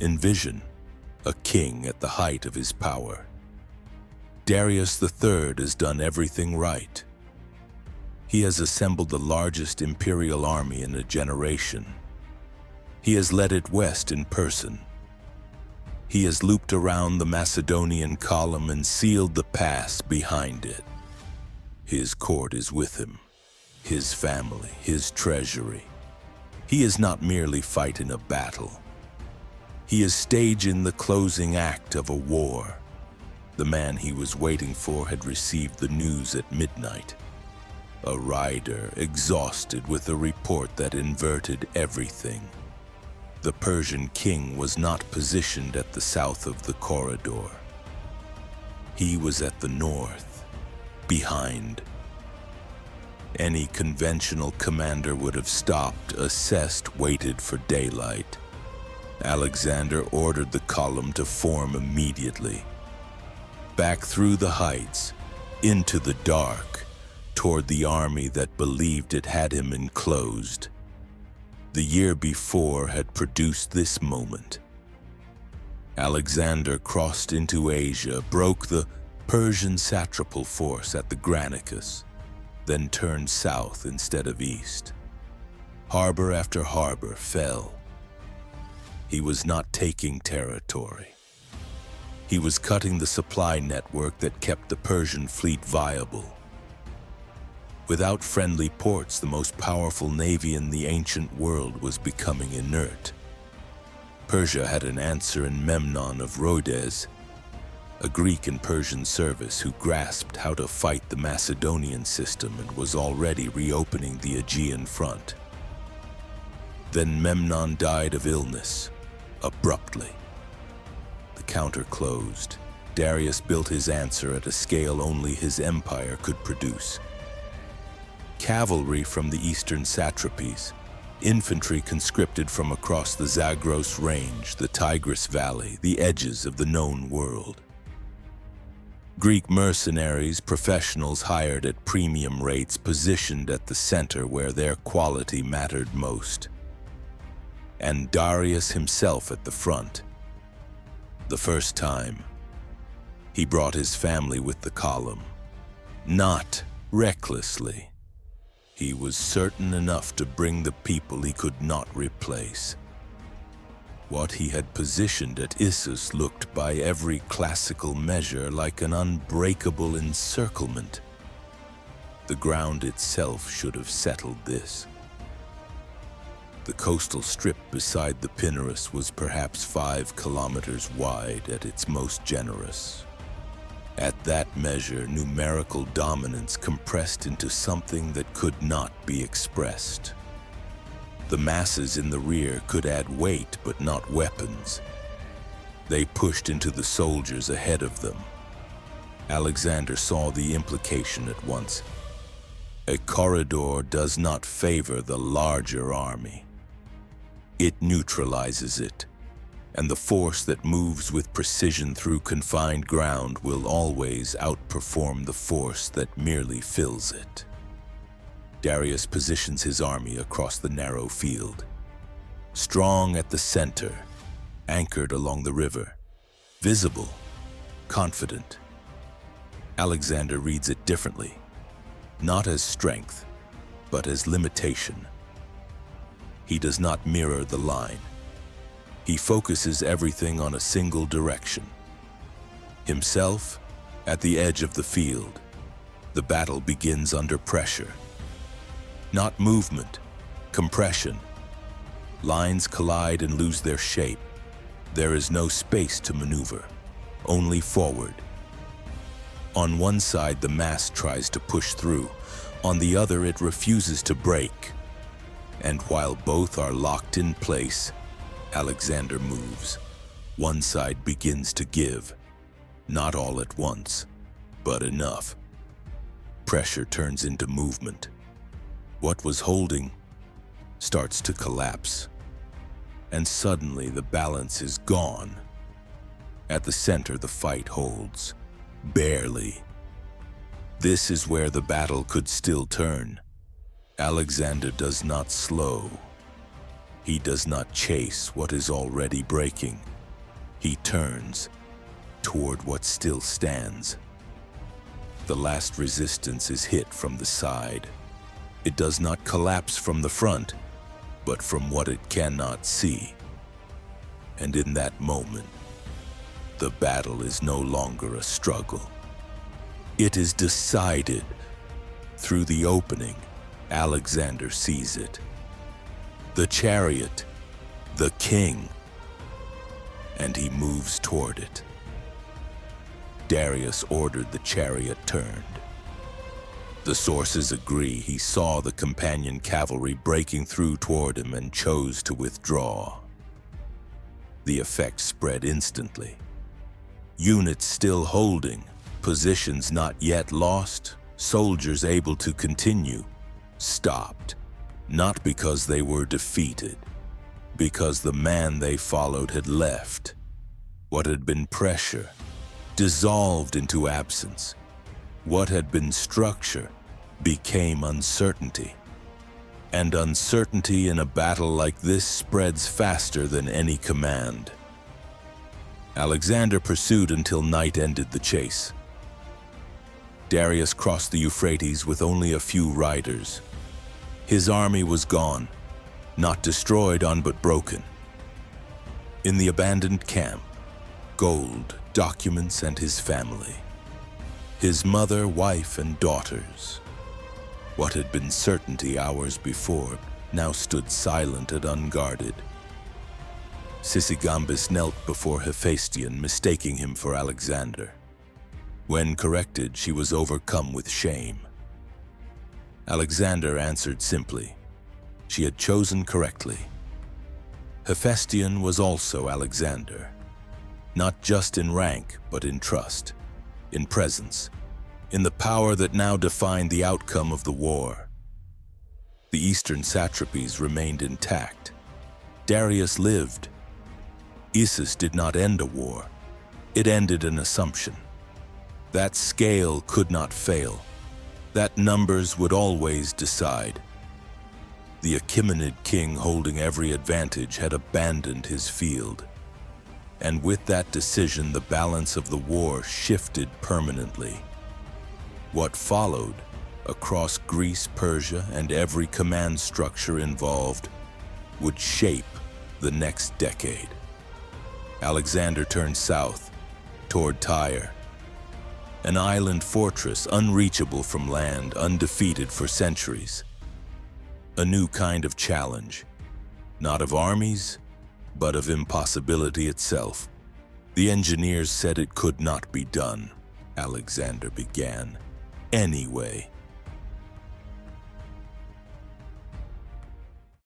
Envision a king at the height of his power. Darius III has done everything right. He has assembled the largest imperial army in a generation. He has led it west in person. He has looped around the Macedonian column and sealed the pass behind it. His court is with him, his family, his treasury. He is not merely fighting a battle. He is staging the closing act of a war. The man he was waiting for had received the news at midnight. A rider, exhausted with a report that inverted everything. The Persian king was not positioned at the south of the corridor. He was at the north, behind. Any conventional commander would have stopped, assessed, waited for daylight. Alexander ordered the column to form immediately. Back through the heights, into the dark, toward the army that believed it had him enclosed. The year before had produced this moment. Alexander crossed into Asia, broke the Persian satrapal force at the Granicus, then turned south instead of east. Harbor after harbor fell. He was not taking territory. He was cutting the supply network that kept the Persian fleet viable. Without friendly ports, the most powerful navy in the ancient world was becoming inert. Persia had an answer in Memnon of Rhodes, a Greek in Persian service who grasped how to fight the Macedonian system and was already reopening the Aegean front. Then Memnon died of illness, abruptly. The counter closed. Darius built his answer at a scale only his empire could produce. Cavalry from the eastern satrapies, infantry conscripted from across the Zagros Range, the Tigris Valley, the edges of the known world. Greek mercenaries, professionals hired at premium rates, positioned at the center where their quality mattered most. And Darius himself at the front. The first time, he brought his family with the column. Not recklessly. He was certain enough to bring the people he could not replace. What he had positioned at Issus looked by every classical measure like an unbreakable encirclement. The ground itself should have settled this. The coastal strip beside the Pinarus was perhaps 5 kilometers wide at its most generous. At that measure, numerical dominance compressed into something that could not be expressed. The masses in the rear could add weight, but not weapons. They pushed into the soldiers ahead of them. Alexander saw the implication at once. A corridor does not favor the larger army. It neutralizes it. And the force that moves with precision through confined ground will always outperform the force that merely fills it. Darius positions his army across the narrow field. Strong at the center, anchored along the river, visible, confident. Alexander reads it differently, not as strength, but as limitation. He does not mirror the line. He focuses everything on a single direction. Himself, at the edge of the field, the battle begins under pressure. Not movement, compression. Lines collide and lose their shape. There is no space to maneuver, only forward. On one side, the mass tries to push through. On the other, it refuses to break. And while both are locked in place, Alexander moves. One side begins to give. Not all at once, but enough. Pressure turns into movement. What was holding starts to collapse. And suddenly the balance is gone. At the center, the fight holds. Barely. This is where the battle could still turn. Alexander does not slow. He does not chase what is already breaking. He turns toward what still stands. The last resistance is hit from the side. It does not collapse from the front, but from what it cannot see. And in that moment, the battle is no longer a struggle. It is decided. Through the opening, Alexander sees it. The chariot, the king, and he moves toward it. Darius ordered the chariot turned. The sources agree he saw the companion cavalry breaking through toward him and chose to withdraw. The effect spread instantly. Units still holding, positions not yet lost, soldiers able to continue, stopped, not because they were defeated, because the man they followed had left. What had been pressure dissolved into absence. What had been structure became uncertainty. And uncertainty in a battle like this spreads faster than any command. Alexander pursued until night ended the chase. Darius crossed the Euphrates with only a few riders. His army was gone, not destroyed on but broken. In the abandoned camp, gold, documents, and his family. His mother, wife, and daughters. What had been certainty hours before now stood silent and unguarded. Sisigambis knelt before Hephaestion, mistaking him for Alexander. When corrected, she was overcome with shame. Alexander answered simply. She had chosen correctly. Hephaestion was also Alexander, not just in rank, but in trust, in presence, in the power that now defined the outcome of the war. The eastern satrapies remained intact. Darius lived. Issus did not end a war. It ended an assumption. That scale could not fail. That numbers would always decide. The Achaemenid king, holding every advantage, had abandoned his field. And with that decision, the balance of the war shifted permanently. What followed, across Greece, Persia, and every command structure involved, would shape the next decade. Alexander turned south, toward Tyre, an island fortress unreachable from land, undefeated for centuries. A new kind of challenge, not of armies, but of impossibility itself. The engineers said it could not be done. Alexander began. Anyway,